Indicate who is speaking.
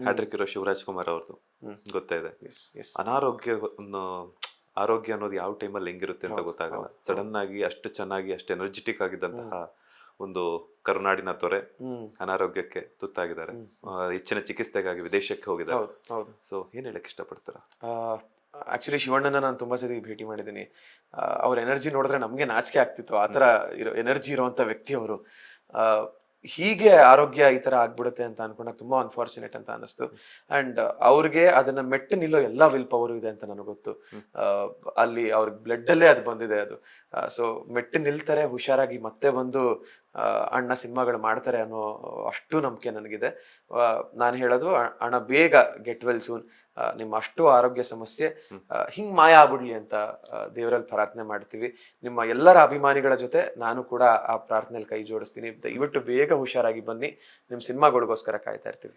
Speaker 1: Hat trick ಇರೋ ಶಿವರಾಜ್ ಕುಮಾರ್ ಅವ್ರದ್ದು ಗೊತ್ತಾ ಇದೆ.
Speaker 2: ಎಸ್ ಎಸ್
Speaker 1: ಅನಾರೋಗ್ಯ ಆರೋಗ್ಯ ಅನ್ನೋದು ಯಾವ ಟೈಮಲ್ಲಿ ಹೆಂಗಿರುತ್ತೆ ಅಂತ ಗೊತ್ತಾಗಲ್ಲ. ಸಡನ್ ಆಗಿ ಅಷ್ಟು ಚೆನ್ನಾಗಿ ಅಷ್ಟು ಎನರ್ಜೆಟಿಕ್ ಆಗಿದ್ದಂತಹ ಒಂದು ಕರುನಾಡಿನ ತೊರೆ ಅನಾರೋಗ್ಯಕ್ಕೆ ತುತ್ತಾಗಿದ್ದಾರೆ. ಹೆಚ್ಚಿನ ಚಿಕಿತ್ಸೆಗಾಗಿ ವಿದೇಶಕ್ಕೆ ಹೋಗಿದ್ದಾರೆ. ಸೊ ಏನ್ ಹೇಳಕ್ ಇಷ್ಟಪಡ್ತಾರ?
Speaker 2: ಆಕ್ಚುಲಿ ಶಿವಣ್ಣನ ನಾನು ತುಂಬಾ ಸತಿ ಭೇಟಿ ಮಾಡಿದ್ದೀನಿ. ಅವ್ರ ಎನರ್ಜಿ ನೋಡಿದ್ರೆ ನಮ್ಗೆ ನಾಚಿಕೆ ಆಗ್ತಿತ್ತು. ಆತರ ಇರೋ ಎನರ್ಜಿ ಇರುವಂತ ವ್ಯಕ್ತಿ ಅವರು. ಹೀಗೆ ಆರೋಗ್ಯ ಈ ತರ ಆಗ್ಬಿಡುತ್ತೆ ಅಂತ ಅನ್ಕೊಂಡಾಗ ತುಂಬಾ ಅನ್ಫಾರ್ಚುನೇಟ್ ಅಂತ ಅನಿಸ್ತು. ಅಂಡ್ ಅವ್ರಿಗೆ ಅದನ್ನ ಮೆಟ್ಟು ನಿಲ್ಲೋ ಎಲ್ಲಾ ವಿಲ್ ಪವರ್ ಇದೆ ಅಂತ ನನಗೆ ಗೊತ್ತು. ಅಲ್ಲಿ ಅವ್ರಿಗೆ ಬ್ಲಡ್ ಅಲ್ಲೇ ಅದು ಬಂದಿದೆ ಅದು. ಸೊ ಮೆಟ್ಟು ನಿಲ್ತಾರೆ, ಹುಷಾರಾಗಿ ಮತ್ತೆ ಬಂದು ಅಣ್ಣ ಸಿನಿಮಾಗಳು ಮಾಡ್ತಾರೆ ಅನ್ನೋ ಅಷ್ಟು ನಂಬಿಕೆ ನನಗಿದೆ. ನಾನು ಹೇಳೋದು, ಅಣ್ಣ ಬೇಗ ಗೆಟ್ ವೆಲ್ ಸೂನ್. ನಿಮ್ಮ ಅಷ್ಟು ಆರೋಗ್ಯ ಸಮಸ್ಯೆ ಹಿಂಗ್ ಮಾಯ ಆಗ್ಬಿಡ್ಲಿ ಅಂತ ದೇವರಲ್ಲಿ ಪ್ರಾರ್ಥನೆ ಮಾಡ್ತೀವಿ. ನಿಮ್ಮ ಎಲ್ಲರ ಅಭಿಮಾನಿಗಳ ಜೊತೆ ನಾನು ಕೂಡ ಆ ಪ್ರಾರ್ಥನೆಯಲ್ಲಿ ಕೈ ಜೋಡಿಸ್ತೀನಿ. ದಯವಿಟ್ಟು ಬೇಗ ಹುಷಾರಾಗಿ ಬನ್ನಿ. ನಿಮ್ ಸಿನಿಮಾಗಳಿಗೋಸ್ಕರ ಕಾಯ್ತಾ ಇರ್ತೀವಿ.